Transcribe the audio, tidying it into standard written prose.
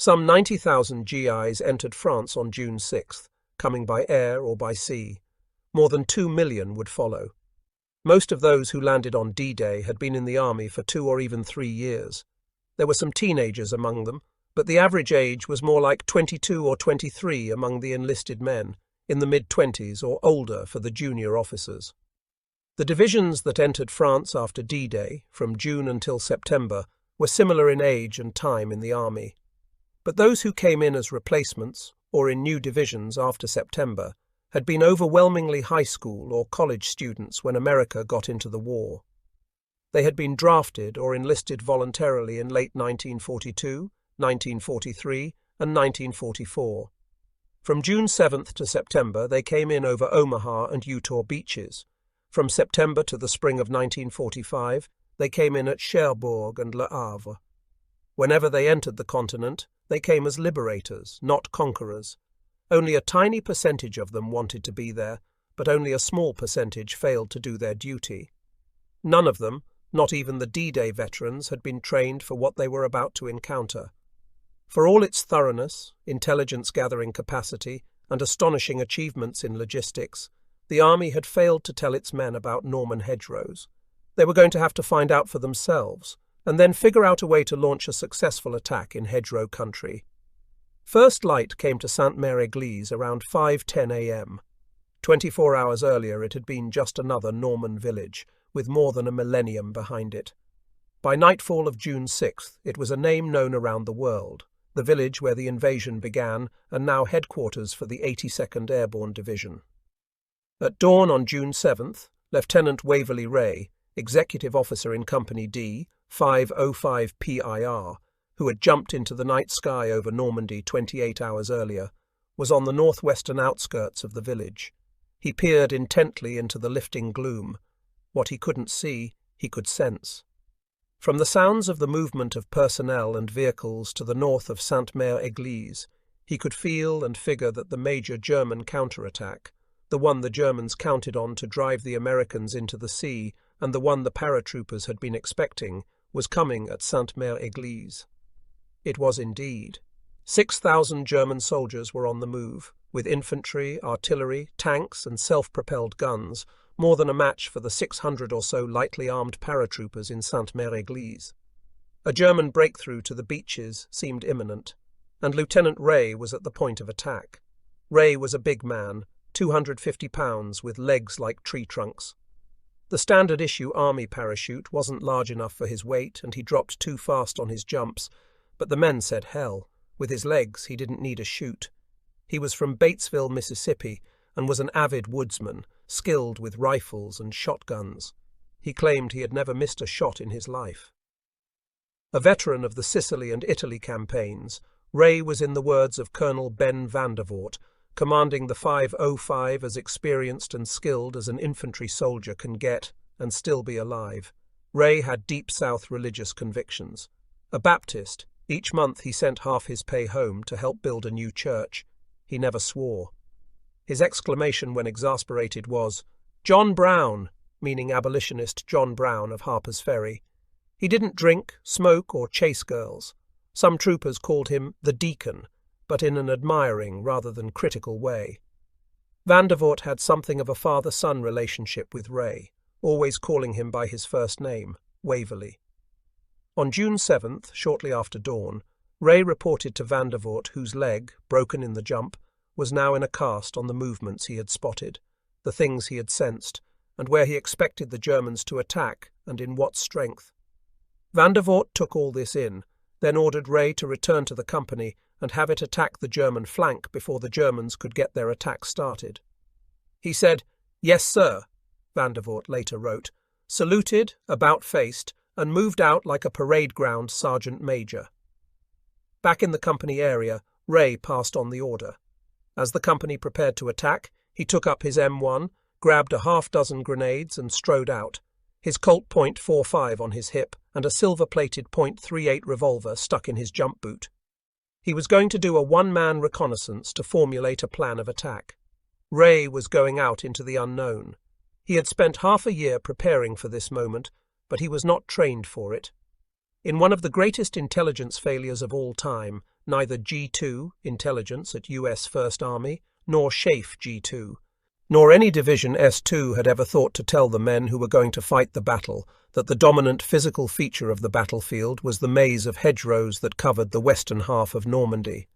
Some 90,000 GIs entered France on June 6th, coming by air or by sea. More than 2 million would follow. Most of those who landed on D-Day had been in the army for 2 or even 3 years. There were some teenagers among them, but the average age was more like 22 or 23 among the enlisted men, in the mid-20s or older for the junior officers. The divisions that entered France after D-Day, from June until September, were similar in age and time in the army. But those who came in as replacements, or in new divisions after September, had been overwhelmingly high school or college students when America got into the war. They had been drafted or enlisted voluntarily in late 1942, 1943, and 1944. From June 7th to September, they came in over Omaha and Utah beaches. From September to the spring of 1945, they came in at Cherbourg and Le Havre. Whenever they entered the continent, they came as liberators, not conquerors. Only a tiny percentage of them wanted to be there, but only a small percentage failed to do their duty. None of them, not even the D-Day veterans, had been trained for what they were about to encounter. For all its thoroughness, intelligence-gathering capacity, and astonishing achievements in logistics, the army had failed to tell its men about Norman hedgerows. They were going to have to find out for themselves, and then figure out a way to launch a successful attack in hedgerow country. First light came to Sainte-Mère-Église around 5:10 a.m. 24 hours earlier it had been just another Norman village, with more than a millennium behind it. By nightfall of June 6th, it was a name known around the world, the village where the invasion began and now headquarters for the 82nd Airborne Division. At dawn on June 7th, Lieutenant Waverley Ray, executive officer in Company D, 505 PIR, who had jumped into the night sky over Normandy 28 hours earlier, was on the northwestern outskirts of the village. He peered intently into the lifting gloom. What he couldn't see, he could sense. From the sounds of the movement of personnel and vehicles to the north of Sainte-Mère-Église, he could feel and figure that the major German counterattack, the one the Germans counted on to drive the Americans into the sea and the one the paratroopers had been expecting, was coming at Sainte-Mère-Église. It was indeed. 6,000 German soldiers were on the move, with infantry, artillery, tanks, and self-propelled guns, more than a match for the 600 or so lightly armed paratroopers in Sainte-Mère-Église. A German breakthrough to the beaches seemed imminent, and Lieutenant Ray was at the point of attack. Ray was a big man, 250 pounds, with legs like tree trunks. The standard-issue army parachute wasn't large enough for his weight, and he dropped too fast on his jumps, but the men said hell. With his legs, he didn't need a chute. He was from Batesville, Mississippi, and was an avid woodsman, skilled with rifles and shotguns. He claimed he had never missed a shot in his life. A veteran of the Sicily and Italy campaigns, Ray was, in the words of Colonel Ben Vandervoort, commanding the 505, as experienced and skilled as an infantry soldier can get and still be alive. Ray had deep South religious convictions. A Baptist, each month he sent half his pay home to help build a new church. He never swore. His exclamation when exasperated was, "John Brown," meaning abolitionist John Brown of Harper's Ferry. He didn't drink, smoke, or chase girls. Some troopers called him the Deacon, but in an admiring rather than critical way. Vandervoort had something of a father-son relationship with Ray, always calling him by his first name, Waverley. On June 7th, shortly after dawn, Ray reported to Vandervoort, whose leg, broken in the jump, was now in a cast, on the movements he had spotted, the things he had sensed, and where he expected the Germans to attack, and in what strength. Vandervoort took all this in, then ordered Ray to return to the company and have it attack the German flank before the Germans could get their attack started. He said, "Yes, sir," Vandervoort later wrote, saluted, about-faced, and moved out like a parade ground sergeant major. Back in the company area, Ray passed on the order. As the company prepared to attack, he took up his M1, grabbed a half-dozen grenades and strode out, his Colt .45 on his hip and a silver-plated .38 revolver stuck in his jump boot. He was going to do a one-man reconnaissance to formulate a plan of attack. Ray was going out into the unknown. He had spent half a year preparing for this moment, but he was not trained for it. In one of the greatest intelligence failures of all time, neither G2, intelligence at US First Army, nor SHAEF G2, nor any division S2 had ever thought to tell the men who were going to fight the battle that the dominant physical feature of the battlefield was the maze of hedgerows that covered the western half of Normandy.